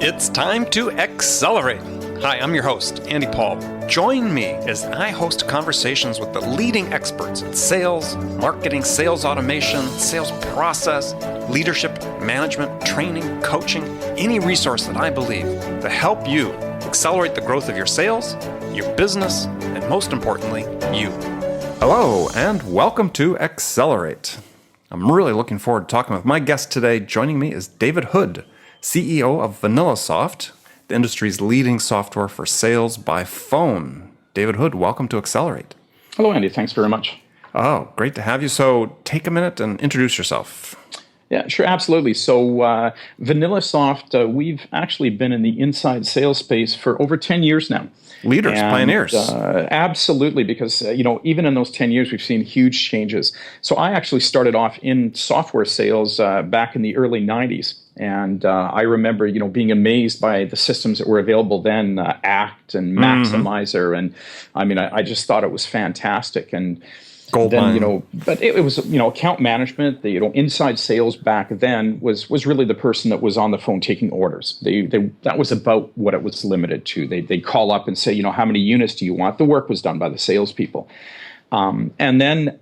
It's time to accelerate. Hi, I'm your host, Andy Paul. Join me as I host conversations with the leading experts in sales, marketing, sales automation, sales process, leadership, management, training, coaching, any resource that I believe to help you accelerate the growth of your sales, your business, and most importantly, you. Hello, and welcome to Accelerate. I'm really looking forward to talking with my guest today. Joining me is David Hood, CEO of VanillaSoft, the industry's leading software for sales by phone. David Hood, welcome to Accelerate. Hello, Andy. Thanks very much. Oh, great to have you. So take a minute and introduce yourself. Yeah, sure, absolutely. So VanillaSoft, we've actually been in the inside sales space for over 10 years now. Leaders, pioneers. Absolutely, because even in those 10 years, we've seen huge changes. So I actually started off in software sales back in the early 90s. And I remember, being amazed by the systems that were available then, ACT and Maximizer. And I just thought it was fantastic. And Goldmine. But it was, account management, the, inside sales back then was really the person that was on the phone taking orders. That was about what it was limited to. They'd call up and say, how many units do you want? The work was done by the salespeople. And then,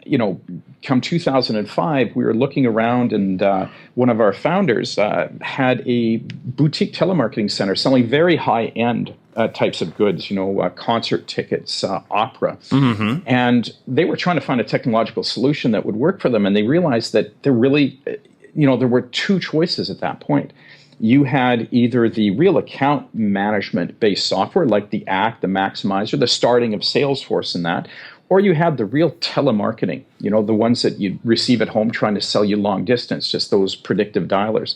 come 2005, we were looking around and one of our founders had a boutique telemarketing center selling very high-end types of goods, concert tickets, opera. Mm-hmm. And they were trying to find a technological solution that would work for them. And they realized that there were two choices at that point. You had either the real account management-based software like the ACT, the Maximizer, the starting of Salesforce and that, or you had the real telemarketing, the ones that you receive at home trying to sell you long distance, just those predictive dialers.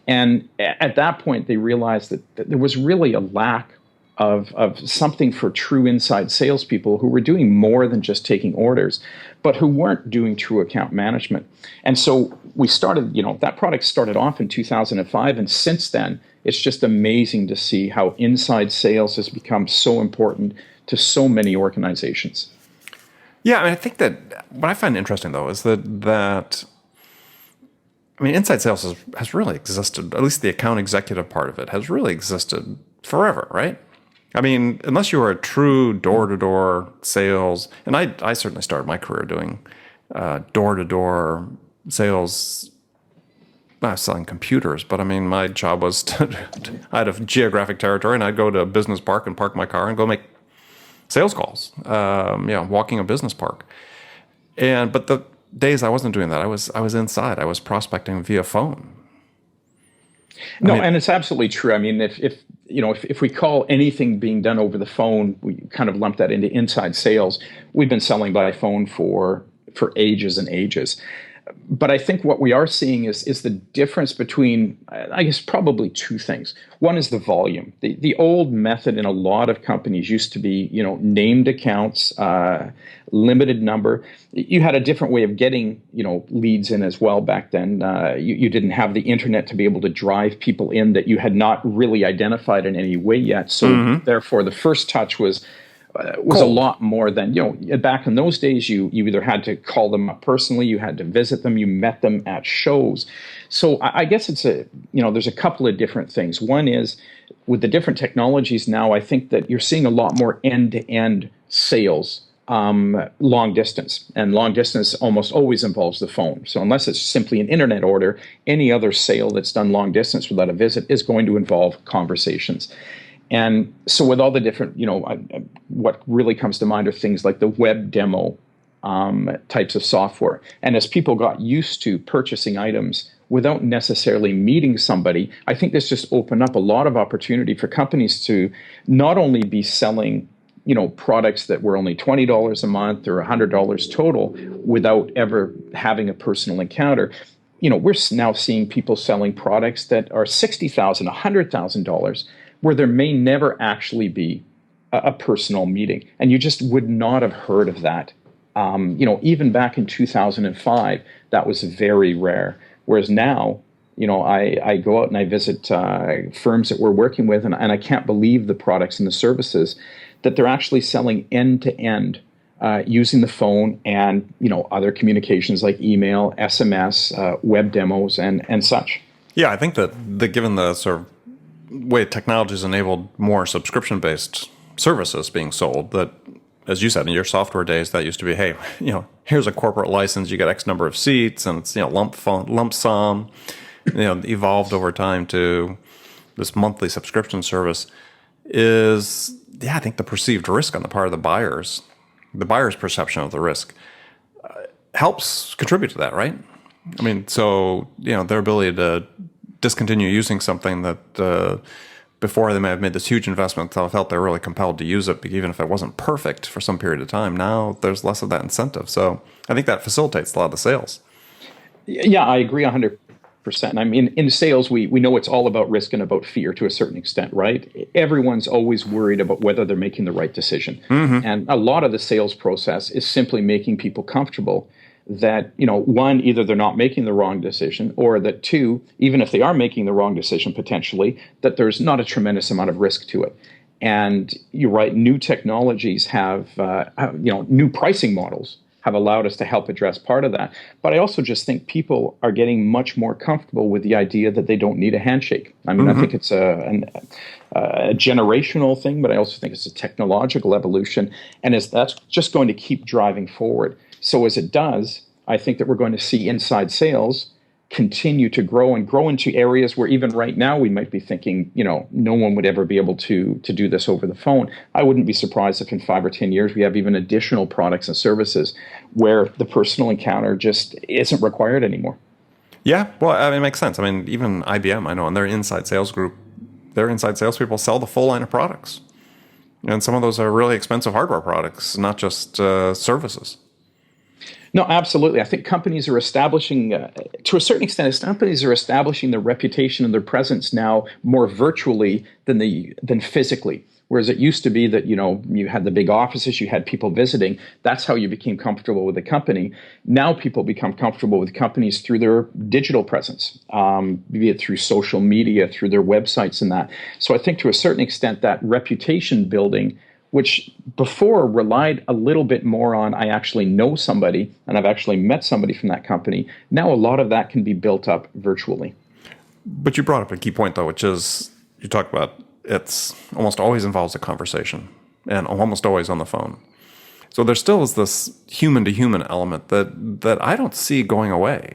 And at that point, they realized that there was really a lack of something for true inside salespeople who were doing more than just taking orders, but who weren't doing true account management. And so we started, that product started off in 2005. And since then, it's just amazing to see how inside sales has become so important to so many organizations. Yeah, I think that what I find interesting, though, is that inside sales has really existed, at least the account executive part of it has really existed forever, right? Unless you were a true door-to-door sales, and I certainly started my career doing door-to-door sales. I was selling computers, but my job was I had a geographic territory, and I'd go to a business park and park my car and go make sales calls, walking a business park. But the days I wasn't doing that, I was inside. I was prospecting via phone. And it's absolutely true. If we call anything being done over the phone, we kind of lump that into inside sales. We've been selling by phone for ages and ages. But I think what we are seeing is the difference between, I guess, probably two things. One is the volume. The old method in a lot of companies used to be, named accounts, limited number. You had a different way of getting, leads in as well back then. You didn't have the internet to be able to drive people in that you had not really identified in any way yet. So therefore, the first touch was a lot more than, back in those days, you either had to call them up personally, you had to visit them, you met them at shows. So I guess it's there's a couple of different things. One is with the different technologies now, I think that you're seeing a lot more end-to-end sales, long distance. And long distance almost always involves the phone. So unless it's simply an internet order, any other sale that's done long distance without a visit is going to involve conversations. And so with all the different, what really comes to mind are things like the web demo types of software. And as people got used to purchasing items without necessarily meeting somebody, I think this just opened up a lot of opportunity for companies to not only be selling, products that were only $20 a month or $100 total without ever having a personal encounter. We're now seeing people selling products that are $60,000, $100,000, where there may never actually be a personal meeting. And you just would not have heard of that. Even back in 2005, that was very rare. Whereas now, I go out and I visit firms that we're working with, and I can't believe the products and the services that they're actually selling end-to-end using the phone and, other communications like email, SMS, web demos, and such. Yeah, I think that given the sort of way technology has enabled more subscription-based services being sold. That, as you said, in your software days, that used to be, hey, here's a corporate license, you get X number of seats, and it's lump sum. Evolved over time to this monthly subscription service. Is, I think the perceived risk on the part of the buyer's perception of the risk helps contribute to that, right? I mean, so their ability to discontinue using something that before they may have made this huge investment, they felt they're really compelled to use it, even if it wasn't perfect for some period of time. Now there's less of that incentive. So I think that facilitates a lot of the sales. Yeah, I agree 100%. I mean, in sales, we know it's all about risk and about fear to a certain extent, right? Everyone's always worried about whether they're making the right decision. And a lot of the sales process is simply making people comfortable that, one, either they're not making the wrong decision, or that two, even if they are making the wrong decision potentially, that there's not a tremendous amount of risk to it. And you're right, new technologies have new pricing models have allowed us to help address part of that. But I also just think people are getting much more comfortable with the idea that they don't need a handshake. I mean, I think it's a generational thing, but I also think it's a technological evolution. And that's just going to keep driving forward. So as it does, I think that we're going to see inside sales continue to grow and grow into areas where even right now we might be thinking, no one would ever be able to do this over the phone. I wouldn't be surprised if in 5 or 10 years we have even additional products and services where the personal encounter just isn't required anymore. Yeah, well, I mean, it makes sense. I mean, even IBM, I know in their inside sales group, their inside salespeople sell the full line of products. And some of those are really expensive hardware products, not just services. No, absolutely. I think companies are establishing, to a certain extent, companies are establishing their reputation and their presence now more virtually than physically. Whereas it used to be that, you had the big offices, you had people visiting. That's how you became comfortable with a company. Now people become comfortable with companies through their digital presence, be it through social media, through their websites and that. So I think to a certain extent that reputation building, which before relied a little bit more on I actually know somebody and I've actually met somebody from that company. Now a lot of that can be built up virtually. But you brought up a key point, though, which is you talk about it's almost always involves a conversation and almost always on the phone. So there still is this human-to-human element that I don't see going away.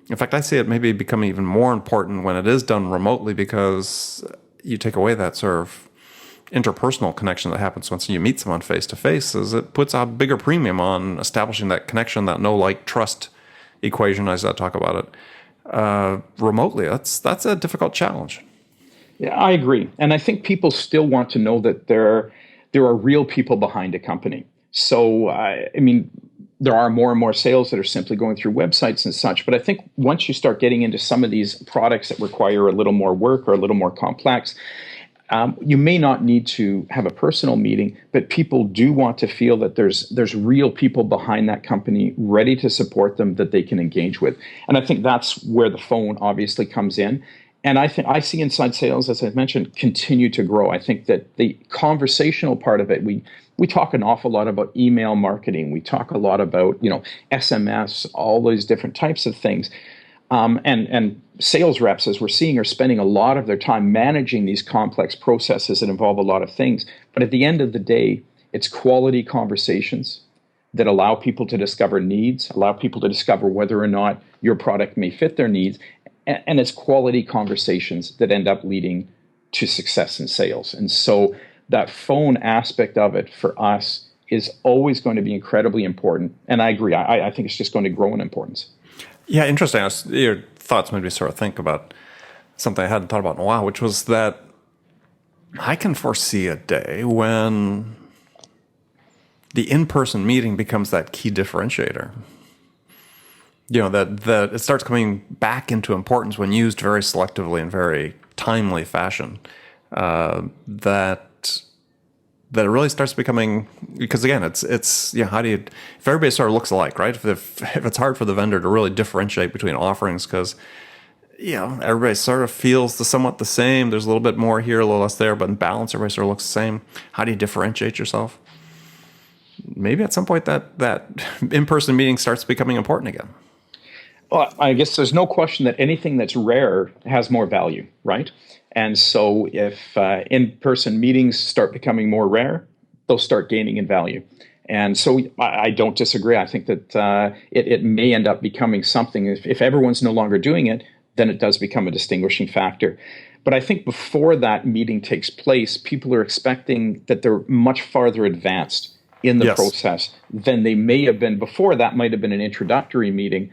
In fact, I see it maybe becoming even more important when it is done remotely because you take away that sort of interpersonal connection that happens once you meet someone face to face. Is it puts a bigger premium on establishing that connection, that know, like, trust equation as I talk about it remotely. That's a difficult challenge. Yeah, I agree, and I think people still want to know that there are real people behind a company. So I mean, there are more and more sales that are simply going through websites and such. But I think once you start getting into some of these products that require a little more work or a little more complex, you may not need to have a personal meeting, but people do want to feel that there's real people behind that company ready to support them that they can engage with. And I think that's where the phone obviously comes in. And I see inside sales, as I mentioned, continue to grow. I think that the conversational part of it, we talk an awful lot about email marketing. We talk a lot about, SMS, all those different types of things. And sales reps, as we're seeing, are spending a lot of their time managing these complex processes that involve a lot of things. But at the end of the day, it's quality conversations that allow people to discover needs, allow people to discover whether or not your product may fit their needs. And it's quality conversations that end up leading to success in sales. And so that phone aspect of it for us is always going to be incredibly important. And I agree. I think it's just going to grow in importance. Yeah, interesting. Your thoughts made me sort of think about something I hadn't thought about in a while, which was that I can foresee a day when the in-person meeting becomes that key differentiator. That it starts coming back into importance when used very selectively and very timely fashion. That it really starts becoming, because again, it's how do you, if everybody sort of looks alike, right? If it's hard for the vendor to really differentiate between offerings because everybody sort of feels somewhat the same. There's a little bit more here, a little less there, but in balance, everybody sort of looks the same. How do you differentiate yourself? Maybe at some point that in-person meeting starts becoming important again. Well, I guess there's no question that anything that's rare has more value, right? And so if in-person meetings start becoming more rare, they'll start gaining in value. And so I don't disagree. I think that it may end up becoming something. If everyone's no longer doing it, then it does become a distinguishing factor. But I think before that meeting takes place, people are expecting that they're much farther advanced in the Yes. process than they may have been before. That might have been an introductory meeting.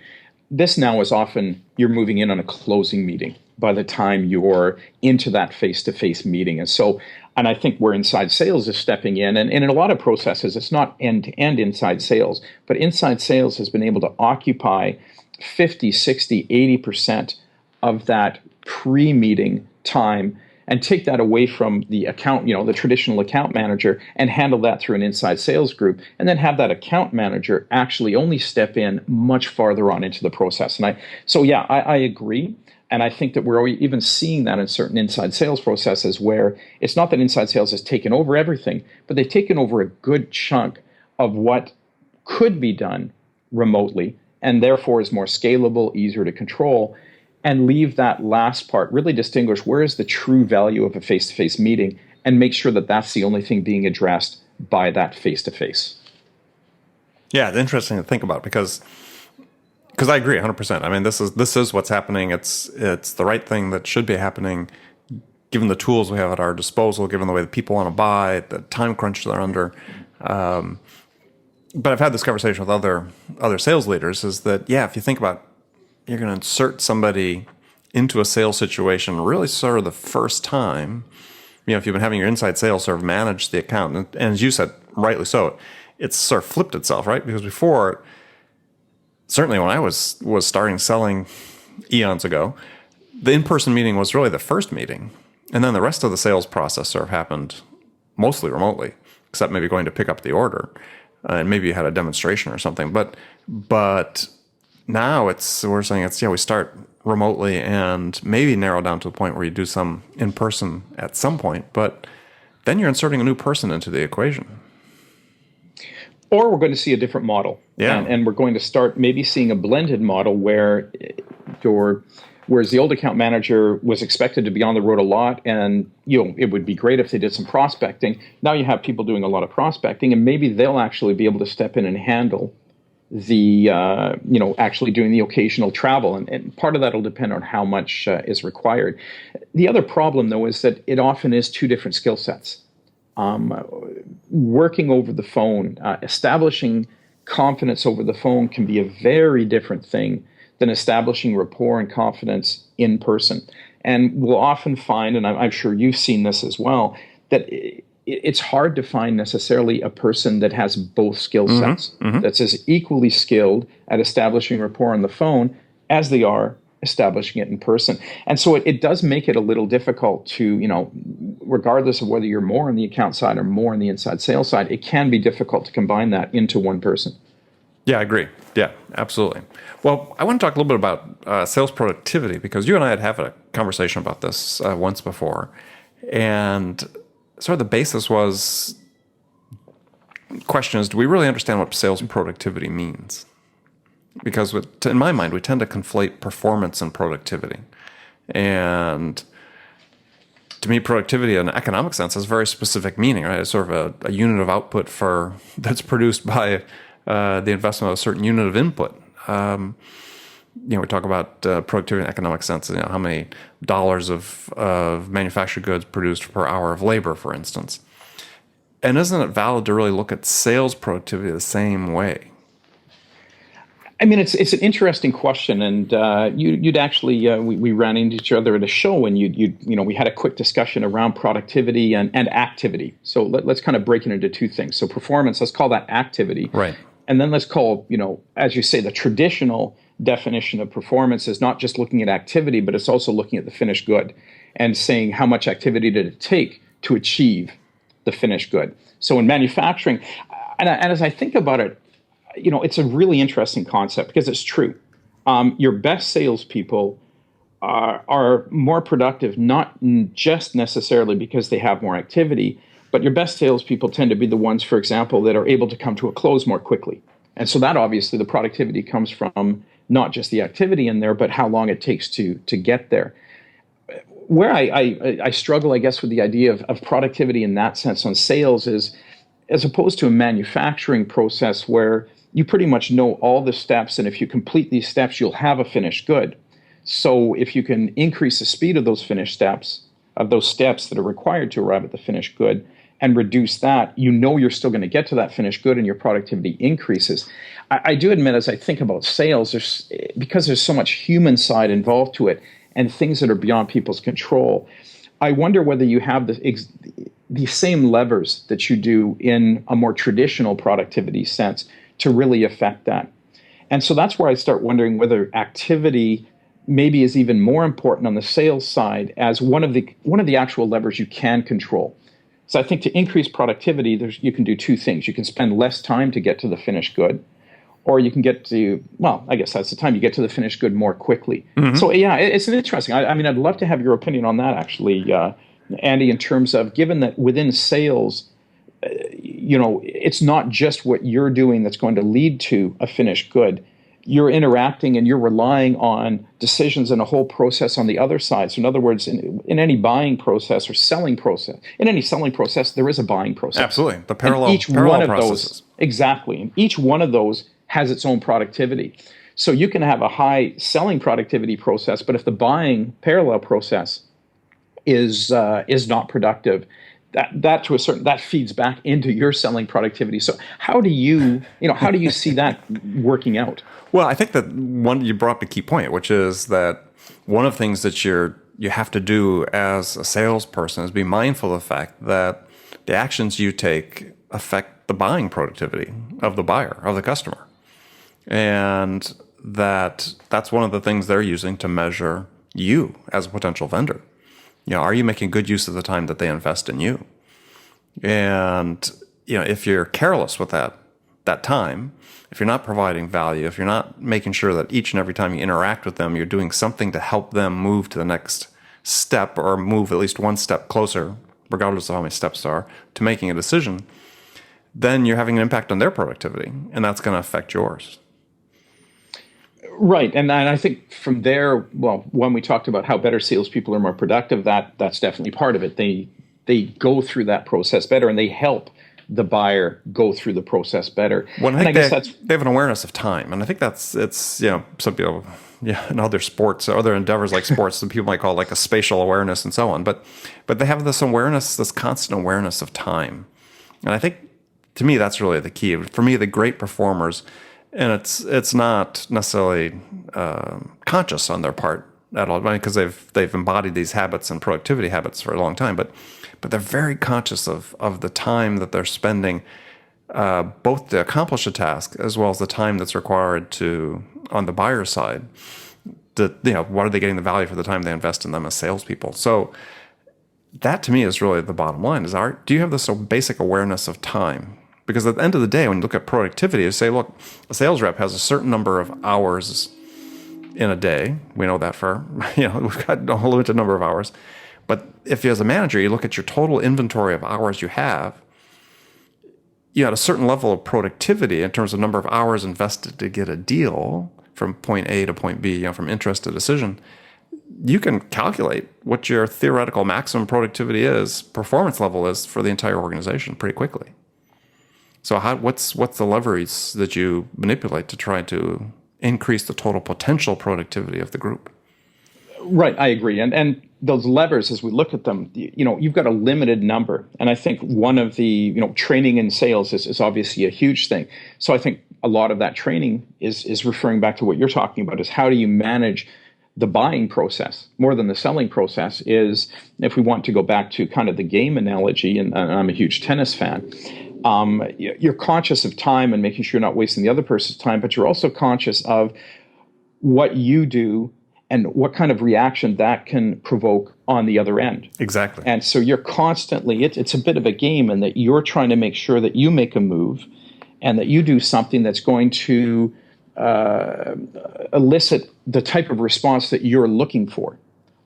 This now is often you're moving in on a closing meeting by the time you're into that face-to-face meeting. And I think where inside sales is stepping in, and in a lot of processes, it's not end-to-end inside sales, but inside sales has been able to occupy 50, 60, 80% of that pre-meeting time and take that away from the account, the traditional account manager, and handle that through an inside sales group, and then have that account manager actually only step in much farther on into the process. And I agree. And I think that we're even seeing that in certain inside sales processes where it's not that inside sales has taken over everything, but they've taken over a good chunk of what could be done remotely and therefore is more scalable, easier to control, and leave that last part, really distinguish where is the true value of a face-to-face meeting and make sure that that's the only thing being addressed by that face-to-face. Yeah, it's interesting to think about because I agree 100%. I mean, this is what's happening. It's the right thing that should be happening, given the tools we have at our disposal, given the way that people want to buy, the time crunch they're under. But I've had this conversation with other sales leaders. Is that if you think about you're going to insert somebody into a sales situation really sort of the first time, if you've been having your inside sales sort of manage the account, and as you said, rightly so, it's sort of flipped itself, right? Because before, certainly when I was starting selling eons ago, the in-person meeting was really the first meeting. And then the rest of the sales process sort of happened mostly remotely, except maybe going to pick up the order. And maybe you had a demonstration or something. But now we're saying we start remotely and maybe narrow down to a point where you do some in person at some point, but then you're inserting a new person into the equation. Or we're going to see a different model. Yeah. And we're going to start maybe seeing a blended model whereas the old account manager was expected to be on the road a lot, and it would be great if they did some prospecting. Now you have people doing a lot of prospecting, and maybe they'll actually be able to step in and handle the actually doing the occasional travel, and part of that will depend on how much is required. The other problem, though, is that it often is two different skill sets. Working over the phone, establishing confidence over the phone can be a very different thing than establishing rapport and confidence in person. And we'll often find, and I'm sure you've seen this as well, that it's hard to find necessarily a person that has both skill sets, that's as equally skilled at establishing rapport on the phone as they are establishing it in person. And so it does make it a little difficult to, regardless of whether you're more on the account side or more on the inside sales side, it can be difficult to combine that into one person. Yeah, I agree. Yeah, absolutely. Well, I want to talk a little bit about sales productivity, because you and I had had a conversation about this once before. And sort of the basis was, question is, do we really understand what sales productivity means? Because in my mind, we tend to conflate performance and productivity. And to me, productivity in an economic sense has a very specific meaning, right? It's sort of a unit of output that's produced by the investment of a certain unit of input. We talk about productivity in economic sense, how many dollars of manufactured goods produced per hour of labor, for instance. And isn't it valid to really look at sales productivity the same way? I mean, it's an interesting question, and you'd actually we ran into each other at a show, and we had a quick discussion around productivity and activity. So let's kind of break it into two things. So performance, let's call that activity, right? And then let's call, as you say, the traditional definition of performance is not just looking at activity, but it's also looking at the finished good and saying how much activity did it take to achieve the finished good. So in manufacturing, and as I think about it, it's a really interesting concept because it's true. Your best salespeople are more productive, not just necessarily because they have more activity, but your best salespeople tend to be the ones, for example, that are able to come to a close more quickly. And so that obviously the productivity comes from not just the activity in there, but how long it takes to get there. Where I struggle, I guess, with the idea of productivity in that sense on sales is, as opposed to a manufacturing process where you pretty much know all the steps, and if you complete these steps, you'll have a finished good. So if you can increase the speed of those finished steps, of those steps that are required to arrive at the finished good, and reduce that, you know you're still going to get to that finished good and your productivity increases. I do admit, as I think about sales, because there's so much human side involved to it and things that are beyond people's control, I wonder whether you have the same levers that you do in a more traditional productivity sense to really affect that. And so that's where I start wondering whether activity maybe is even more important on the sales side as one of the actual levers you can control. So I think to increase productivity, you can do two things. You can spend less time to get to the finished good, or you can get to, well, I guess that's the time you get to the finished good more quickly. Mm-hmm. So yeah, it's an interesting. I mean, I'd love to have your opinion on that, actually, Andy, in terms of, given that within sales, it's not just what you're doing that's going to lead to a finished good. You're interacting and you're relying on decisions and a whole process on the other side. So in other words, in any buying process or selling process, in any selling process, there is a buying process. Absolutely. The parallel processes. Those, exactly. And each one of those has its own productivity. So you can have a high selling productivity process, but if the buying parallel process is not productive, that to a certain, that feeds back into your selling productivity. So how do you see that working out? Well, I think that you brought up a key point, which is that one of the things that you have to do as a salesperson is be mindful of the fact that the actions you take affect the buying productivity of the buyer, of the customer. And that's one of the things they're using to measure you as a potential vendor. Are you making good use of the time that they invest in you? And, if you're careless with that time, if you're not providing value, if you're not making sure that each and every time you interact with them, you're doing something to help them move to the next step or move at least one step closer, regardless of how many steps there are, to making a decision, then you're having an impact on their productivity, and that's going to affect yours. Right. And I think from there, well, when we talked about how better salespeople are more productive, that's definitely part of it. They go through that process better and they help the buyer go through the process better. Well, I think they have an awareness of time. And I think it's some people, in other sports, other endeavors like sports, some people might call it like a spatial awareness and so on. But they have this awareness, this constant awareness of time. And I think, to me, that's really the key. For me, the great performers, and it's not necessarily conscious on their part at all, because they've embodied these habits and productivity habits for a long time. But they're very conscious of the time that they're spending, both to accomplish a task as well as the time that's required on the buyer side. What are they getting the value for the time they invest in them as salespeople? So that to me is really the bottom line. Do you have this basic awareness of time? Because at the end of the day, when you look at productivity, you say, look, a sales rep has a certain number of hours in a day. We know that we've got a limited number of hours. But if you, as a manager, you look at your total inventory of hours you have, at a certain level of productivity in terms of number of hours invested to get a deal from point A to point B, from interest to decision, you can calculate what your theoretical maximum productivity performance level is for the entire organization pretty quickly. So what's the leverage that you manipulate to try to increase the total potential productivity of the group? Right, I agree. And those levers, as we look at them, you've got a limited number. And I think one of the, training in sales is obviously a huge thing. So I think a lot of that training is referring back to what you're talking about, is how do you manage the buying process more than the selling process. Is, if we want to go back to kind of the game analogy, and I'm a huge tennis fan, you're conscious of time and making sure you're not wasting the other person's time, but you're also conscious of what you do and what kind of reaction that can provoke on the other end. Exactly. And so you're constantly, it's a bit of a game in that you're trying to make sure that you make a move and that you do something that's going to elicit the type of response that you're looking for.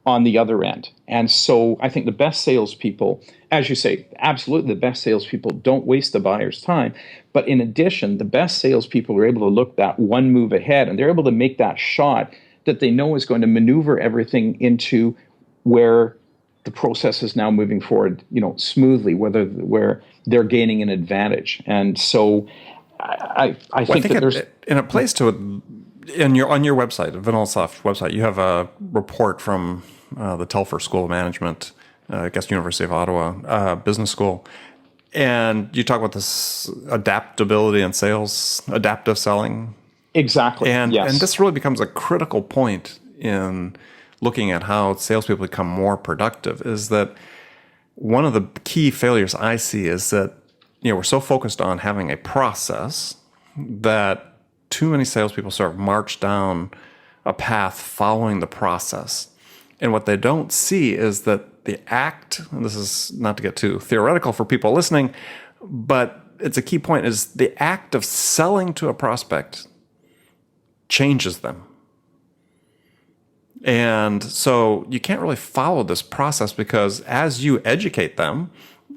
on the other end. And so I think the best salespeople, as you say, absolutely the best salespeople don't waste the buyer's time. But in addition, the best salespeople are able to look that one move ahead, and they're able to make that shot that they know is going to maneuver everything into where the process is now moving forward, smoothly, where they're gaining an advantage. And so I think that there's in a place to on your website, VanillaSoft website, you have a report from the Telfer School of Management, I guess University of Ottawa Business School, and you talk about this adaptability in sales, adaptive selling. Exactly. And yes. and this really becomes a critical point in looking at how salespeople become more productive. Is that one of the key failures I see is that we're so focused on having a process that too many salespeople sort of march down a path following the process. And what they don't see is that the act, and this is not to get too theoretical for people listening, but it's a key point, is the act of selling to a prospect changes them. And so you can't really follow this process because as you educate them,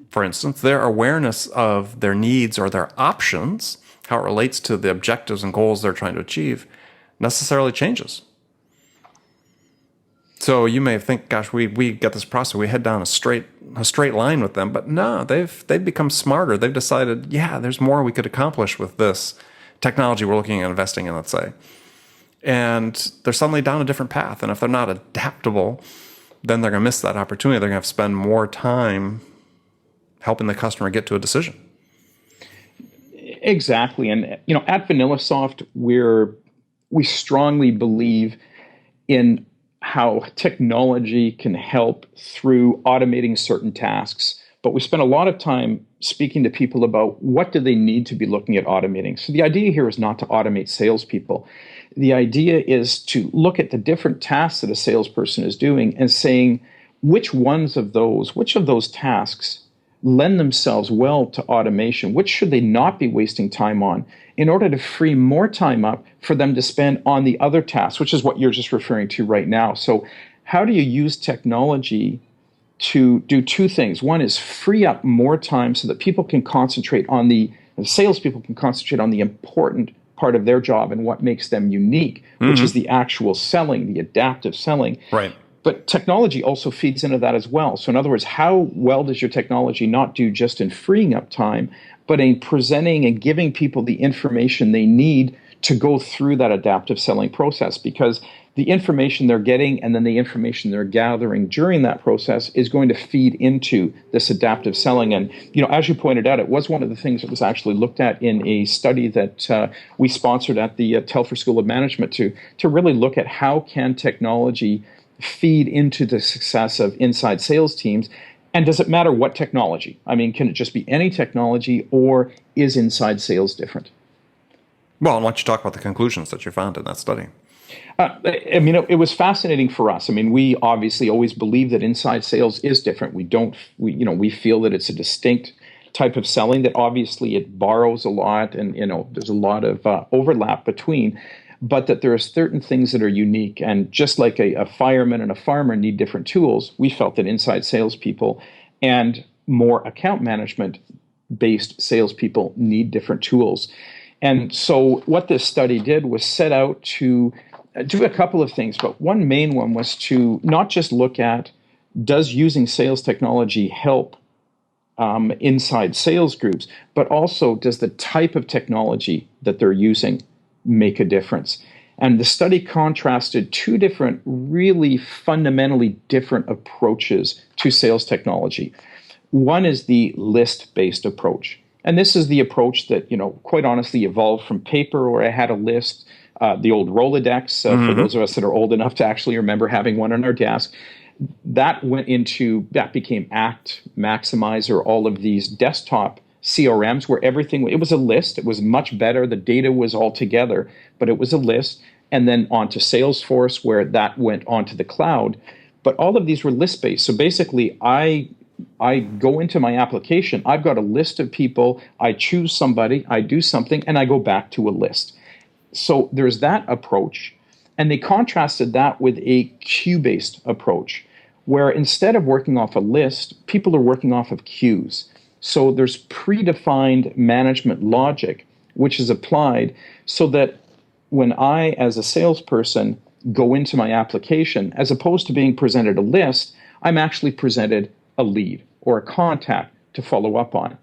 for instance, their awareness of their needs or their options, how it relates to the objectives and goals they're trying to achieve, necessarily changes. So you may think, gosh, we get this process, we head down a straight line with them, but no, they've become smarter. They've decided, yeah, there's more we could accomplish with this technology we're looking at investing in, let's say. And they're suddenly down a different path. And if they're not adaptable, then they're going to miss that opportunity. They're going to have to spend more time helping the customer get to a decision. Exactly. And, at VanillaSoft, we strongly believe in how technology can help through automating certain tasks. But we spend a lot of time speaking to people about what do they need to be looking at automating. So the idea here is not to automate salespeople. The idea is to look at the different tasks that a salesperson is doing and saying, which of those tasks lend themselves well to automation? Which should they not be wasting time on in order to free more time up for them to spend on the other tasks, which is what you're just referring to right now. So how do you use technology to do two things? One is free up more time so that people can concentrate on the salespeople can concentrate on the important part of their job and what makes them unique, which is the actual selling, the adaptive selling. Right. But technology also feeds into that as well. So in other words, how well does your technology not do just in freeing up time, but in presenting and giving people the information they need to go through that adaptive selling process? Because the information they're getting and then the information they're gathering during that process is going to feed into this adaptive selling. And, as you pointed out, it was one of the things that was actually looked at in a study that we sponsored at the Telfer School of Management to really look at how can technology feed into the success of inside sales teams. And does it matter what technology? I mean, can it just be any technology, or is inside sales different? Well, and why don't you talk about the conclusions that you found in that study? It was fascinating for us. I mean, we obviously always believe that inside sales is different. We feel that it's a distinct type of selling, that obviously it borrows a lot and, there's a lot of overlap between, but that there are certain things that are unique. And just like a fireman and a farmer need different tools, we felt that inside salespeople and more account management-based salespeople need different tools. And so what this study did was set out to do a couple of things, but one main one was to not just look at, does using sales technology help inside sales groups, but also does the type of technology that they're using make a difference? And the study contrasted two different, really fundamentally different approaches to sales technology. One is the list-based approach. And this is the approach that, quite honestly evolved from paper, where I had a list, the old Rolodex, for those of us that are old enough to actually remember having one on our desk. That became Act, Maximizer, all of these desktop CRMs where it was a list. It was much better. The data was all together, but it was a list. And then onto Salesforce, where that went onto the cloud. But all of these were list-based. So basically, I go into my application, I've got a list of people, I choose somebody, I do something, and I go back to a list. So there's that approach. And they contrasted that with a queue-based approach, where instead of working off a list, people are working off of queues. So there's predefined management logic, which is applied so that when I, as a salesperson, go into my application, as opposed to being presented a list, I'm actually presented a lead or a contact to follow up on.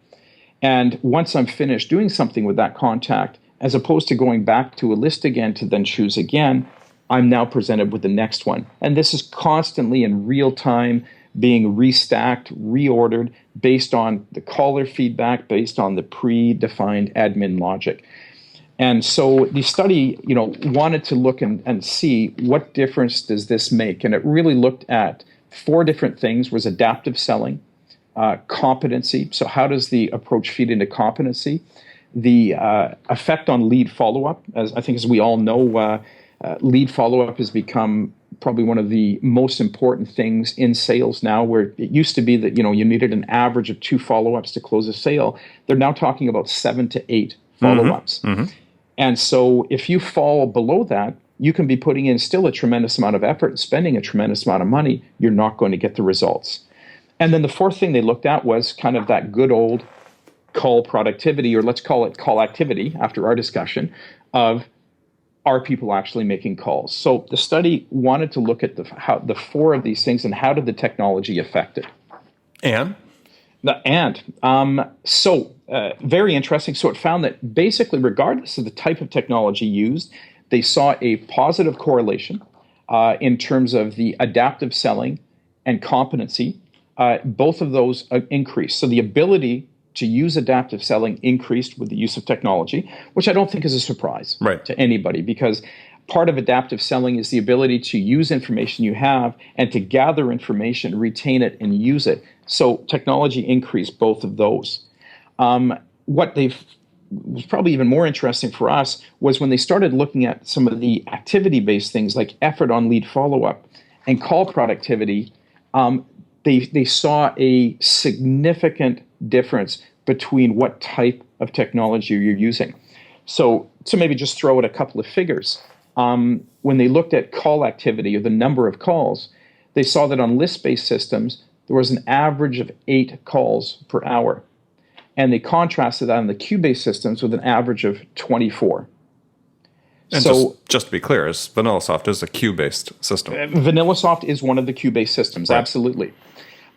And once I'm finished doing something with that contact, as opposed to going back to a list again to then choose again, I'm now presented with the next one. And this is constantly in real time being restacked, reordered based on the caller feedback, based on the predefined admin logic. And so the study, wanted to look and see what difference does this make. And it really looked at 4 different things: was adaptive selling, competency. So how does the approach feed into competency? The effect on lead follow-up. As we all know, lead follow-up has become probably one of the most important things in sales now, where it used to be that you needed an average of 2 follow-ups to close a sale. They're now talking about 7 to 8 follow-ups. Mm-hmm. And so if you fall below that, you can be putting in still a tremendous amount of effort and spending a tremendous amount of money. You're not going to get the results. And then the 4th thing they looked at was kind of that good old call productivity, or let's call it call activity after our discussion of, are people actually making calls? So the study wanted to look at the 4 of these things and how did the technology affect it. Very interesting. So it found that basically, regardless of the type of technology used, they saw a positive correlation in terms of the adaptive selling and competency. Both of those increased. So the ability to use adaptive selling increased with the use of technology, which I don't think is a surprise to anybody, because part of adaptive selling is the ability to use information you have and to gather information, retain it, and use it. So technology increased both of those. What was probably even more interesting for us was when they started looking at some of the activity-based things like effort on lead follow-up and call productivity. They saw a significant difference between what type of technology you're using. So to maybe just throw out a couple of figures, when they looked at call activity or the number of calls, they saw that on list-based systems, there was an average of 8 calls per hour. And they contrasted that on the queue-based systems with an average of 24. And so, just to be clear, VanillaSoft is a queue-based system. VanillaSoft is one of the queue-based systems, right. Absolutely.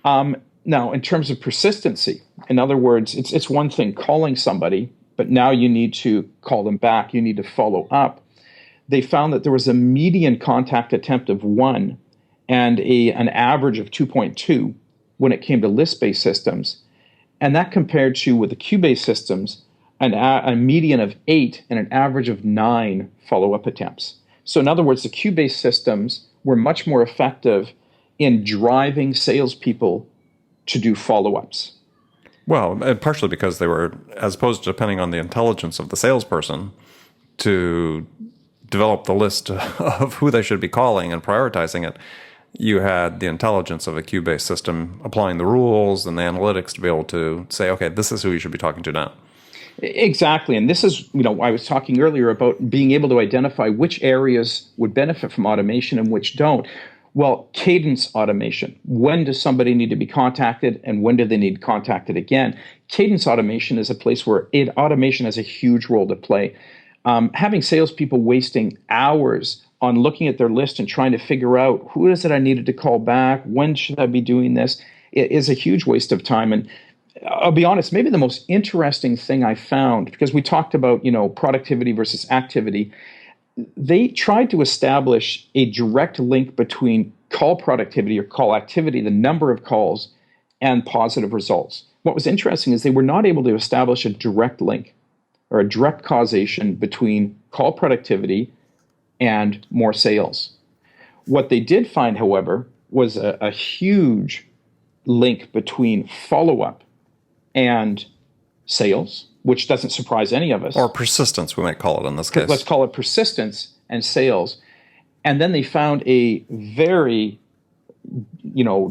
Now, in terms of persistency, in other words, it's one thing calling somebody, but now you need to call them back. You need to follow up. They found that there was a median contact attempt of 1 and an average of 2.2 when it came to list-based systems. And that compared to, with the queue-based systems, a median of 8 and an average of 9 follow-up attempts. So in other words, the queue-based systems were much more effective in driving salespeople to do follow-ups. Well, and partially because they were, as opposed to depending on the intelligence of the salesperson to develop the list of who they should be calling and prioritizing it, you had the intelligence of a queue-based system applying the rules and the analytics to be able to say, okay, this is who you should be talking to now. Exactly. And this is, I was talking earlier about being able to identify which areas would benefit from automation and which don't. Well, cadence automation. When does somebody need to be contacted and when do they need contacted again? Cadence automation is a place where automation has a huge role to play. Having salespeople wasting hours on looking at their list and trying to figure out who is it I needed to call back, when should I be doing this, it is a huge waste of time. And I'll be honest, maybe the most interesting thing I found, because we talked about, productivity versus activity, they tried to establish a direct link between call productivity or call activity, the number of calls, and positive results. What was interesting is they were not able to establish a direct link or a direct causation between call productivity and more sales. What they did find, however, was a huge link between follow-up and sales, which doesn't surprise any of us. Or persistence, we might call it in this case. Let's call it persistence and sales. And then they found a very,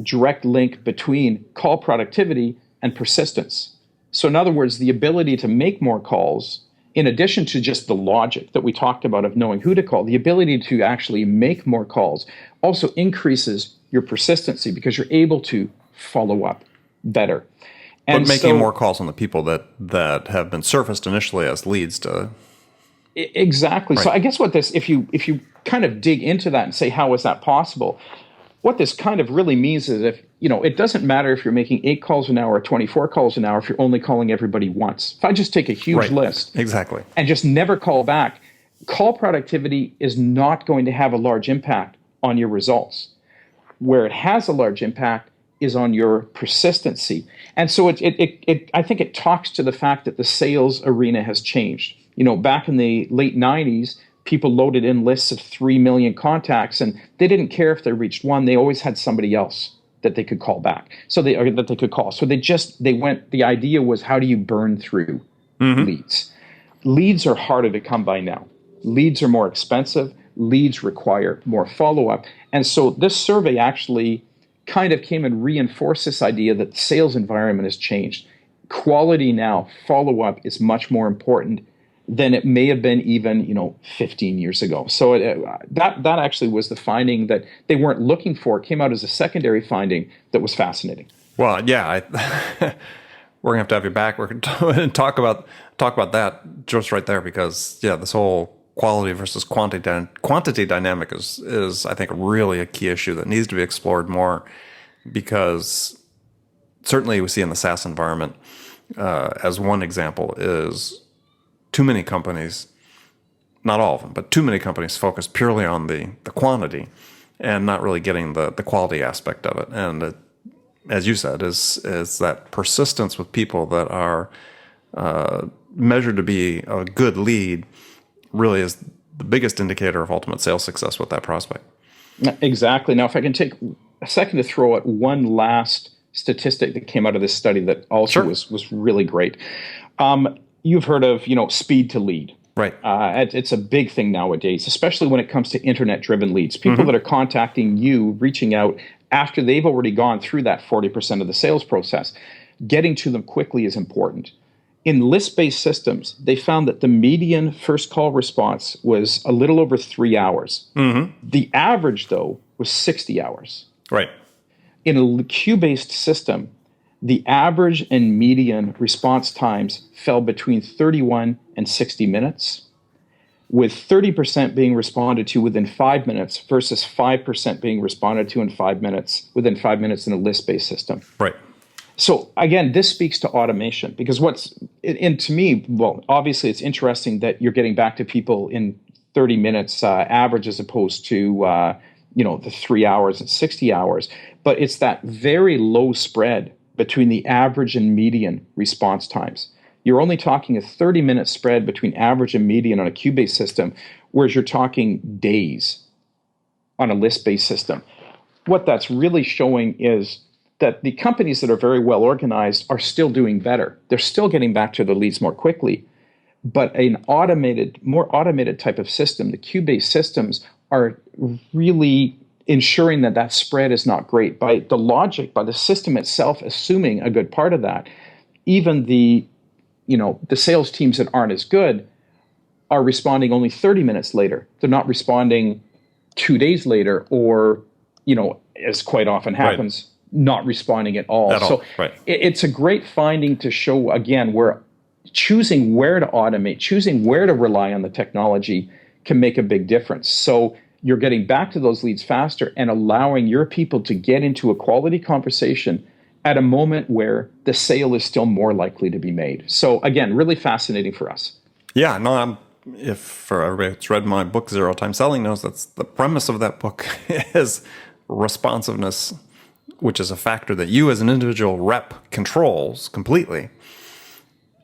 direct link between call productivity and persistence. So in other words, the ability to make more calls in addition to just the logic that we talked about of knowing who to call, the ability to actually make more calls also increases your persistency because you're able to follow up better. And but making more calls on the people that have been surfaced initially as leads to. Exactly. Right. So I guess what this, if you kind of dig into that and say, how is that possible? What this kind of really means is if, it doesn't matter if you're making 8 calls an hour or 24 calls an hour if you're only calling everybody once. If I just take a huge list exactly, and just never call back, call productivity is not going to have a large impact on your results. Where it has a large impact is on your persistency. And so it I think it talks to the fact that the sales arena has changed. Back in the late 90s, people loaded in lists of 3 million contacts, and they didn't care if they reached one. They always had somebody else that they could call back. That they could call. So the idea was, how do you burn through leads? Leads are harder to come by now. Leads are more expensive. Leads require more follow-up. And so this survey actually kind of came and reinforced this idea that the sales environment has changed. Quality now, follow-up is much more important than it may have been even 15 years ago. So that actually was the finding that they weren't looking for. It came out as a secondary finding that was fascinating. Well, yeah, we're gonna have to have you back. We're gonna talk about that just right there, because this whole quality versus quantity dynamic is I think really a key issue that needs to be explored more, because certainly we see in the SaaS environment as one example is too many companies, not all of them, but too many companies focus purely on the quantity and not really getting the quality aspect of it. And as you said, is that persistence with people that are measured to be a good lead really is the biggest indicator of ultimate sales success with that prospect. Exactly. Now, if I can take a second to throw out one last statistic that came out of this study that also was really great. You've heard of, speed to lead. Right. It's a big thing nowadays, especially when it comes to internet-driven leads. People that are contacting you, reaching out after they've already gone through that 40% of the sales process. Getting to them quickly is important. In list-based systems, they found that the median first call response was a little over 3 hours. The average, though, was 60 hours. Right. In a queue-based system, the average and median response times fell between 31 and 60 minutes, with 30% being responded to within 5 minutes versus 5% being responded to within 5 minutes in a list-based system. Right. So again, this speaks to automation, because to me, well, obviously it's interesting that you're getting back to people in 30 minutes average as opposed to the 3 hours and 60 hours, but it's that very low spread between the average and median response times. You're only talking a 30-minute spread between average and median on a queue-based system, whereas you're talking days on a list-based system. What that's really showing is that the companies that are very well organized are still doing better. They're still getting back to the leads more quickly, but more automated type of system, the queue-based systems, are really ensuring that spread is not great. By the logic, by the system itself assuming a good part of that, even the sales teams that aren't as good are responding only 30 minutes later. They're not responding 2 days later, or, as quite often happens, not responding at all. It's a great finding to show, again, where choosing where to automate, choosing where to rely on the technology can make a big difference. So you're getting back to those leads faster and allowing your people to get into a quality conversation at a moment where the sale is still more likely to be made. So again, really fascinating for us. Yeah, no, if for everybody that's read my book, Zero Time Selling, knows that's the premise of that book is responsiveness, which is a factor that you as an individual rep controls completely,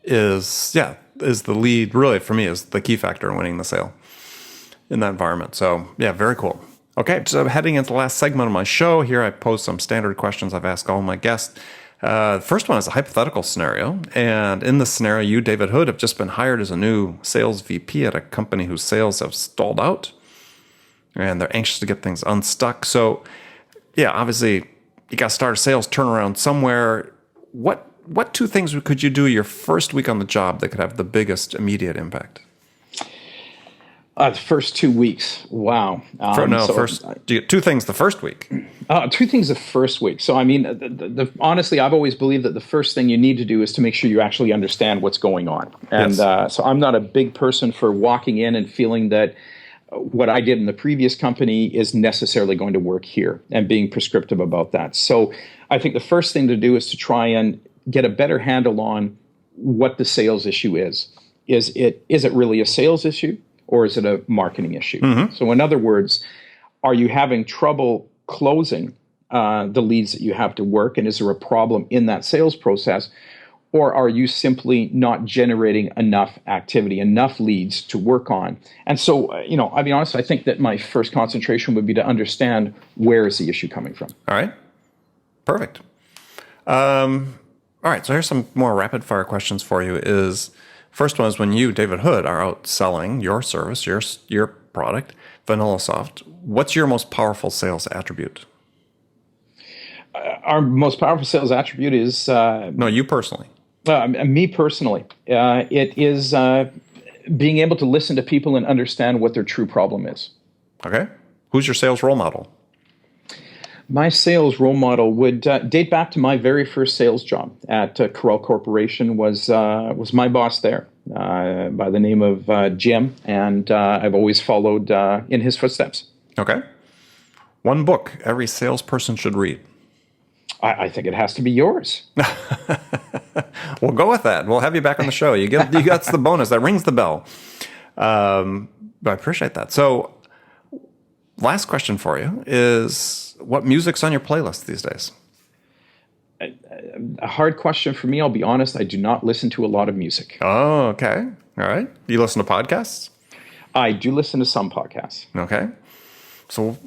is the lead, really, for me, is the key factor in winning the sale in that environment. So yeah, very cool. Okay, so heading into the last segment of my show here, I pose some standard questions I've asked all my guests. The first one is a hypothetical scenario. And in this scenario, you, David Hood, have just been hired as a new sales VP at a company whose sales have stalled out. And they're anxious to get things unstuck. So yeah, obviously, you got to start a sales turnaround somewhere. What what two things could you do your first week on the job that could have the biggest immediate impact? The first 2 weeks. Wow. Two things the first week. Two things the first week. So, I mean, honestly, I've always believed that the first thing you need to do is to make sure you actually understand what's going on. And Yes. so I'm not a big person for walking in and feeling that what I did in the previous company is necessarily going to work here and being prescriptive about that. So I think the first thing to do is to try and get a better handle on what the sales issue is. Is it really a sales issue? Or is it a marketing issue? Mm-hmm. So in other words, are you having trouble closing the leads that you have to work? And is there a problem in that sales process? Or are you simply not generating enough activity, enough leads to work on? And so, I'll be honest, I think that my first concentration would be to understand where is the issue coming from. All right. Perfect. All right. So here's some more rapid fire questions for you. First one is when you, David Hood, are out selling your service, your product, VanillaSoft, what's your most powerful sales attribute? Our most powerful sales attribute is... No, you personally. Me personally. It is being able to listen to people and understand what their true problem is. Okay. Who's your sales role model? My sales role model would date back to my very first sales job at Corel Corporation. Was my boss there by the name of Jim, and I've always followed in his footsteps. Okay. One book every salesperson should read. I think it has to be yours. We'll go with that. We'll have you back on the show. That's the bonus. That rings the bell. But I appreciate that. So last question for you is, what music's on your playlist these days? A hard question for me. I'll be honest. I do not listen to a lot of music. Oh, okay. All right. You listen to podcasts? I do listen to some podcasts. Okay. So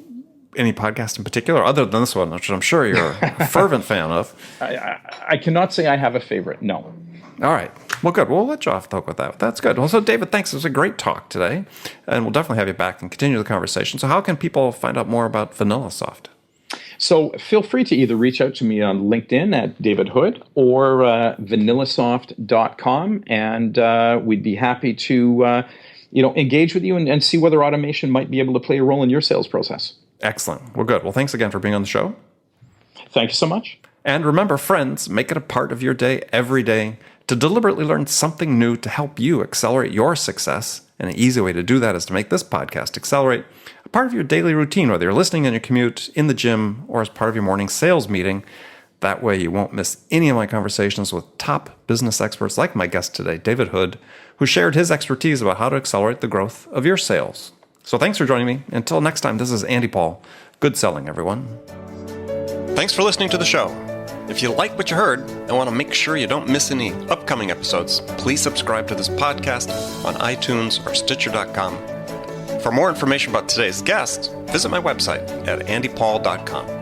any podcast in particular, other than this one, which I'm sure you're a fervent fan of? I cannot say I have a favorite. No. All right. Well, good. We'll let you off the hook with that. That's good. Well, so David, thanks. It was a great talk today, and we'll definitely have you back and continue the conversation. So how can people find out more about VanillaSoft? So feel free to either reach out to me on LinkedIn at David Hood or vanillasoft.com, and we'd be happy to engage with you and see whether automation might be able to play a role in your sales process. Excellent. Well, good. Well, thanks again for being on the show. Thank you so much. And remember, friends, make it a part of your day every day to deliberately learn something new to help you accelerate your success. And an easy way to do that is to make this podcast Accelerate a part of your daily routine, whether you're listening on your commute, in the gym, or as part of your morning sales meeting. That way you won't miss any of my conversations with top business experts like my guest today, David Hood, who shared his expertise about how to accelerate the growth of your sales. So thanks for joining me. Until next time, this is Andy Paul. Good selling, everyone. Thanks for listening to the show. If you like what you heard and want to make sure you don't miss any upcoming episodes, please subscribe to this podcast on iTunes or Stitcher.com. For more information about today's guest, visit my website at andypaul.com.